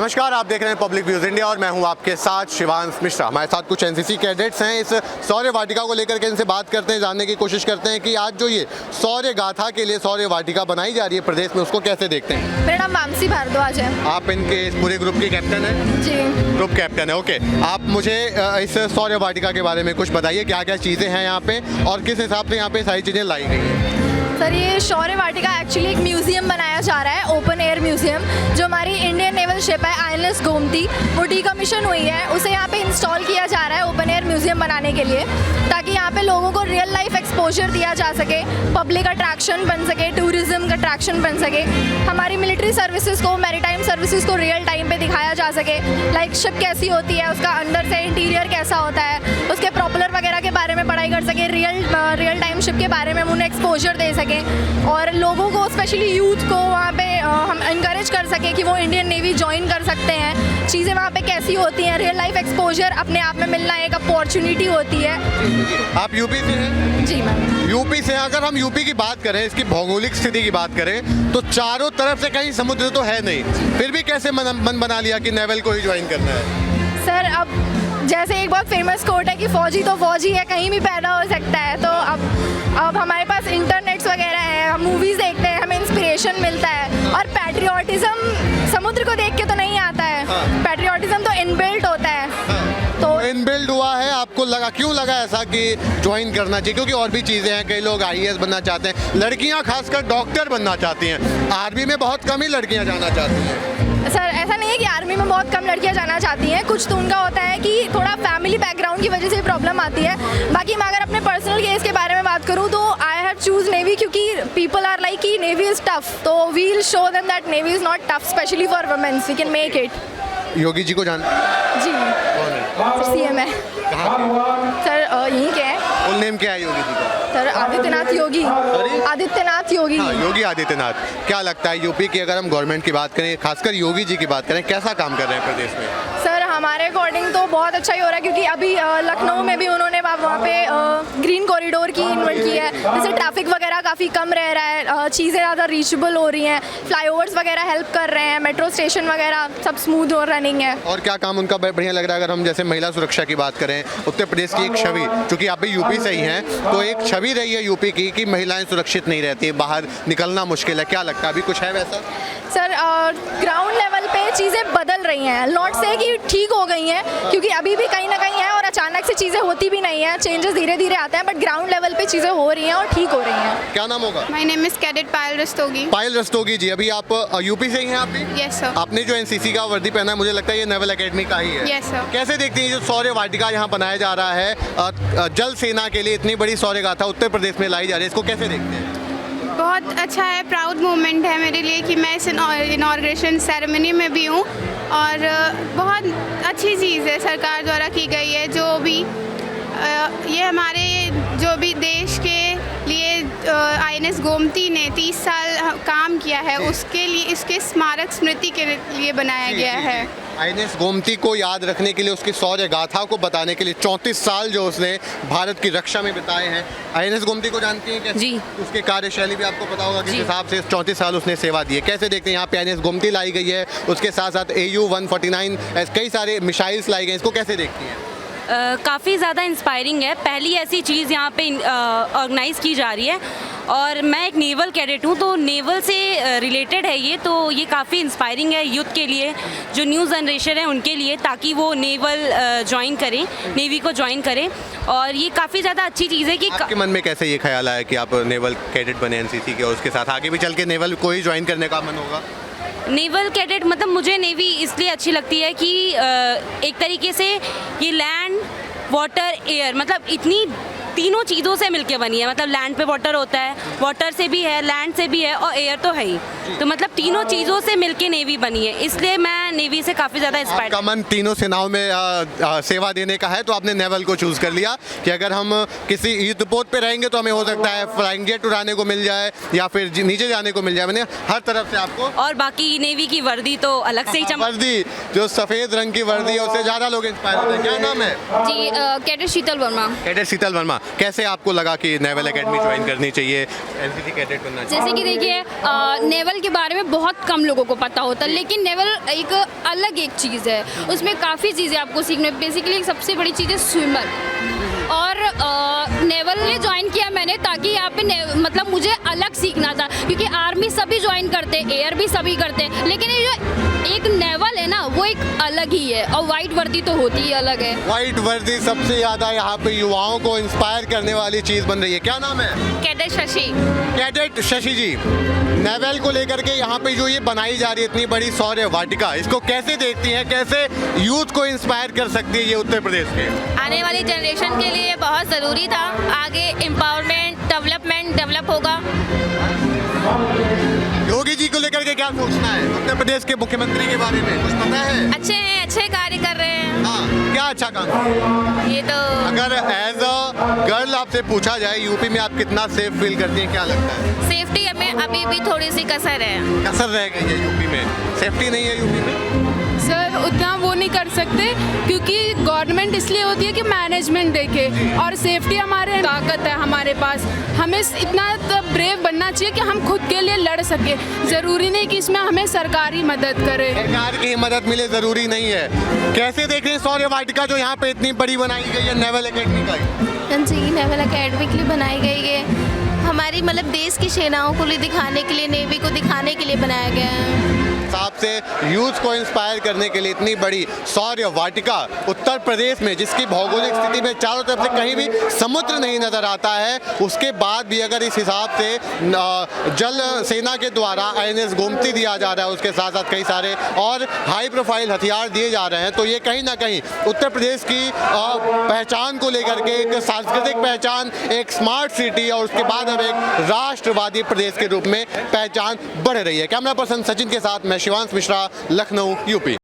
नमस्कार, आप देख रहे हैं पब्लिक व्यूज इंडिया और मैं हूं आपके साथ शिवांश मिश्रा। हमारे साथ कुछ एनसीसी कैडेट्स हैं। इस शौर्य वाटिका को लेकर के इनसे बात करते हैं, जानने की कोशिश करते हैं कि आज जो ये शौर्य गाथा के लिए शौर्य वाटिका बनाई जा रही है प्रदेश में, उसको कैसे देखते हैं। मेरा नाम मानसी भारद्वाज है। आप इनके इस पूरे ग्रुप की कैप्टन हैं? जी, ग्रुप कैप्टन है। ओके, आप मुझे इस शौर्य वाटिका के बारे में कुछ बताइए, क्या क्या चीज़ें हैं यहाँ पे और किस हिसाब से यहाँ पे सारी चीज़ें लाई गई हैं। सर ये शौर्य वाटिका एक्चुअली एक म्यूज़ियम बनाया जा रहा है, ओपन एयर म्यूज़ियम, जो हमारी इंडियन नेवल शिप है INS गोमती, वो डीकमीशन हुई है, उसे यहाँ पे इंस्टॉल किया जा रहा है ओपन एयर म्यूज़ियम बनाने के लिए, ताकि यहाँ पे लोगों को रियल लाइफ एक्सपोजर दिया जा सके, पब्लिक अट्रैक्शन बन सके, टूरिज्म का अट्रैक्शन बन सके, हमारी मिलिट्री सर्विसेज को, मैरीटाइम सर्विसेज को रियल टाइम पे दिखाया जा सके, लाइक शिप कैसी होती है, उसका अंदर से इंटीरियर कैसा होता है, उसके प्रॉपलर वगैरह के बारे में पढ़ाई कर सके, रियल टाइम शिप के बारे में हम उन्हें एक्सपोजर दे सकें और लोगों को, स्पेशली यूथ को वहाँ पे हम इनकरेज कर सके कि वो इंडियन नेवी ज्वाइन कर सकते हैं। चीज़ें वहाँ पे कैसी होती हैं, रियल लाइफ एक्सपोजर अपने आप में मिलना एक अपॉर्चुनिटी होती है। आप यूपी से हैं? जी मैम। यूपी से, अगर हम यूपी की बात करें, इसकी भौगोलिक स्थिति की बात करें, तो चारों तरफ से कहीं समुद्र तो है नहीं, फिर भी कैसे मन बना लिया कि नेवल को ही ज्वाइन करना है। सर अब जैसे एक बहुत फेमस कोट है कि फौजी तो फौजी है, कहीं भी पैदा हो सकता है, तो अब हमारे पास इंटरनेट्स वगैरह है, हम मूवीज़ देखते हैं, हमें इंस्पिरेशन मिलता है और पैट्रियोटिज्म समुद्र को देख के तो नहीं आता है। पैट्रियोटिज्म तो इनबिल्ट होता है। तो इनबिल्ड हुआ है। आपको लगा, क्यों लगा ऐसा कि ज्वाइन करना चाहिए? क्योंकि और भी चीज़ें हैं, कई लोग IAS बनना चाहते हैं, लड़कियां खासकर डॉक्टर बनना चाहती हैं, आर्मी में बहुत कम ही लड़कियां जाना चाहती हैं। सर ऐसा नहीं है कि आर्मी में बहुत कम लड़कियां जाना चाहती हैं, कुछ तो उनका होता है कि थोड़ा फैमिली बैकग्राउंड की वजह से प्रॉब्लम आती है। बाकी मैं अगर अपने पर्सनल केस के बारे में बात करूं तो आई हैव चूज नेवी, क्योंकि पीपल आर लाइक कि नेवी इज़ टफ, तो we will show them that navy is not tough, specially for womens, we can make it. Yogi ji को जान? जी, सर CM है। कहाँ के? सर यहीं के हैं। फुल नेम क्या है योगी जी का? सर आदित्यनाथ योगी। आदित्यनाथ योगी। हाँ, योगी आदित्यनाथ। क्या लगता है यूपी की, अगर हम गवर्नमेंट की बात करें, खासकर योगी जी की बात करें, कैसा काम कर रहे हैं प्रदेश में? सर हमारे अकॉर्डिंग तो बहुत अच्छा ही हो रहा है, क्योंकि अभी लखनऊ में भी उन्होंने वहाँ पे ग्रीन कॉरिडोर की इन्वेंट की है, जिससे ट्रैफिक वगैरह काफ़ी कम रह रहा है, चीज़ें ज़्यादा रीचेबल हो रही हैं, फ्लाईओवर्स वगैरह हेल्प कर रहे हैं, मेट्रो स्टेशन वगैरह सब स्मूथ और रनिंग है। और क्या काम उनका बढ़िया लग रहा है? अगर हम जैसे महिला सुरक्षा की बात करें, उत्तर प्रदेश की एक छवि, चूँकि आप भी यूपी से ही हैं, तो एक छवि रही है यूपी की कि महिलाएं सुरक्षित नहीं रहती, बाहर निकलना मुश्किल है, क्या लगता है अभी कुछ है वैसा? सर ग्राउंड लेवल पे चीज़ें बदल रही हैं, नॉट से कि ठीक हो गई हैं, क्योंकि अभी भी कहीं ना कहीं है और अचानक से चीज़ें होती भी नहीं हैं, चेंजेस धीरे धीरे आते हैं, बट ग्राउंड लेवल पे चीज़ें हो रही हैं और ठीक हो रही हैं। क्या नाम होगा? माय नेम इज कैडेट पायल रस्तोगी। पायल रस्तोगी जी, अभी आप यूपी से ही हैं? आप भी? Yes sir. आपने जो एनसीसी का वर्दी पहना है, मुझे लगता है ये नेवल एकेडमी का ही है। Yes sir. कैसे देखते हैं जो शौर्य वाटिका यहाँ बनाया जा रहा है, जल सेना के लिए इतनी बड़ी शौर्य गाथा उत्तर प्रदेश में लाई जा रही है, इसको कैसे देखते हैं? बहुत अच्छा है, प्राउड मोमेंट है मेरे लिए कि मैं इस इनॉग्रेशन सेरेमनी में भी हूँ और बहुत अच्छी चीज़ है सरकार द्वारा की गई है, जो भी ये हमारे जो भी देश के लिए INS गोमती ने 30 साल काम किया है, उसके लिए, इसके स्मारक स्मृति के लिए बनाया गया है। INS गोमती को याद रखने के लिए, उसकी शौर्य गाथा को बताने के लिए 34 साल जो उसने भारत की रक्षा में बिताए हैं। INS गोमती को जानती हैं कैसे? जी। उसके कार्यशैली भी आपको पता होगा, किस हिसाब से 34 साल उसने सेवा दी है। कैसे देखते हैं यहाँ पे INS गोमती लाई गई है, उसके साथ साथ AU-149 कई सारे मिसाइल्स लाई गए, इसको कैसे देखती हैं? काफ़ी ज़्यादा इंस्पायरिंग है, पहली ऐसी चीज़ यहाँ पे ऑर्गेनाइज़ की जा रही है और मैं एक नेवल कैडेट हूँ, तो नेवल से रिलेटेड है ये, तो ये काफ़ी इंस्पायरिंग है यूथ के लिए, जो न्यू जनरेशन है उनके लिए, ताकि वो नेवल ज्वाइन करें, नेवी को ज्वाइन करें, और ये काफ़ी ज़्यादा अच्छी चीज़ है कि आपके मन में कैसे ये ख्याल आया कि आप नेवल कैडेट बने एनसीसी के और उसके साथ आगे भी चल के नेवल को ही ज्वाइन करने का मन होगा? नेवल कैडेट मतलब मुझे नेवी इसलिए अच्छी लगती है कि एक तरीके से ये लैंड, वाटर, एयर, मतलब इतनी तीनों चीज़ों से मिलके बनी है। मतलब लैंड पे वाटर होता है, वाटर से भी है, लैंड से भी है और एयर तो है ही, तो मतलब तीनों चीज़ों से मिलके नेवी बनी है, इसलिए मैं नेवी से काफ़ी ज़्यादा इंस्पायर्ड। आपका मन तीनों सेनाओं में सेवा देने का है, तो आपने नेवल को चूज़ कर लिया कि अगर हम किसी युद्ध पोत पे रहेंगे तो हमें हो सकता है फ्लाइंग जेट उड़ाने को मिल जाए या फिर नीचे जाने को मिल जाए, मैंने हर तरफ से आपको। और बाकी नेवी की वर्दी तो अलग से ही वर्दी, जो सफ़ेद रंग की वर्दी है, उससे ज़्यादा लोग इंस्पायर होते हैं। क्या नाम है? जी कैडेट शीतल वर्मा। कैडेट शीतल वर्मा, कैसे आपको लगा कि नेवल एकेडमी ज्वाइन करनी चाहिए, एनसीसी कैडेट बनना चाहिए? जैसे कि देखिए नेवल के बारे में बहुत कम लोगों को पता होता है, लेकिन नेवल एक अलग एक चीज़ है, उसमें काफ़ी चीज़ें आपको सीखने। बेसिकली सबसे बड़ी चीज़ है स्विमर, और नेवल ने ज्वाइन किया मैंने ताकि यहाँ पे मतलब मुझे अलग सीखना था, क्योंकि आर्मी सभी ज्वाइन करते, एयर भी सभी करते, लेकिन ये जो एक नेवल है ना वो एक अलग ही है, और वाइट वर्दी तो होती ही अलग है। व्हाइट वर्दी सबसे ज़्यादा यहाँ पे युवाओं को इंस्पायर करने वाली चीज़ बन रही है। क्या नाम है? कैडेट शशि। कैडेट शशि जी, नेवल को लेकर के यहाँ पे जो ये बनाई जा रही है इतनी बड़ी शौर्य वाटिका, इसको कैसे देखती हैं, कैसे यूथ को इंस्पायर कर सकती है ये उत्तर प्रदेश के? आने वाली जनरेशन के लिए बहुत ज़रूरी था, आगे एम्पावरमेंट डेवलप होगा। योगी जी को लेकर के क्या सोचना है उत्तर प्रदेश के मुख्यमंत्री के बारे में, कुछ पता है? अच्छे हैं, अच्छे कार्य कर रहे हैं। हाँ, क्या अच्छा काम? ये तो अगर एज अ गर्ल आपसे पूछा जाए यूपी में आप कितना सेफ फील करती हैं, क्या लगता है? सेफ्टी हमें अभी भी थोड़ी सी कसर है। कसर रह गई है यूपी में, सेफ्टी नहीं है यूपी में? सर उतना वो नहीं कर सकते, क्योंकि गवर्नमेंट इसलिए होती है कि मैनेजमेंट देखे, और सेफ्टी हमारे ताकत है हमारे पास। हमें इतना ब्रेव बनना चाहिए कि हम खुद के लिए लड़ सके। ज़रूरी नहीं कि इसमें हमें सरकारी मदद करे। सरकार की मदद मिले ज़रूरी नहीं है। कैसे देख रहे हैं शौर्य वाटिका जो यहाँ पे इतनी बड़ी बनाई गई है नेवल एकेडमी का? जी, नेवल एकेडमी के लिए बनाई गई है, हमारी मतलब देश की सेनाओं को लिए दिखाने के लिए, नेवी को दिखाने के लिए बनाया गया है। हिसाब से यूथ को इंस्पायर करने के लिए इतनी बड़ी शौर्य वाटिका उत्तर प्रदेश में, जिसकी भौगोलिक स्थिति में चारों तरफ से कहीं भी समुद्र नहीं नजर आता है, उसके बाद भी अगर इस हिसाब से जल सेना के द्वारा INS गोमती दिया जा रहा है, उसके साथ साथ कई सारे और हाई प्रोफाइल हथियार दिए जा रहे हैं, तो ये कहीं ना कहीं उत्तर प्रदेश की पहचान को लेकर के एक सांस्कृतिक पहचान, एक स्मार्ट सिटी और उसके बाद अब एक राष्ट्रवादी प्रदेश के रूप में पहचान बढ़ रही है। कैमरा पर्सन सचिन के साथ मैं शिवांश मिश्रा, लखनऊ, यूपी।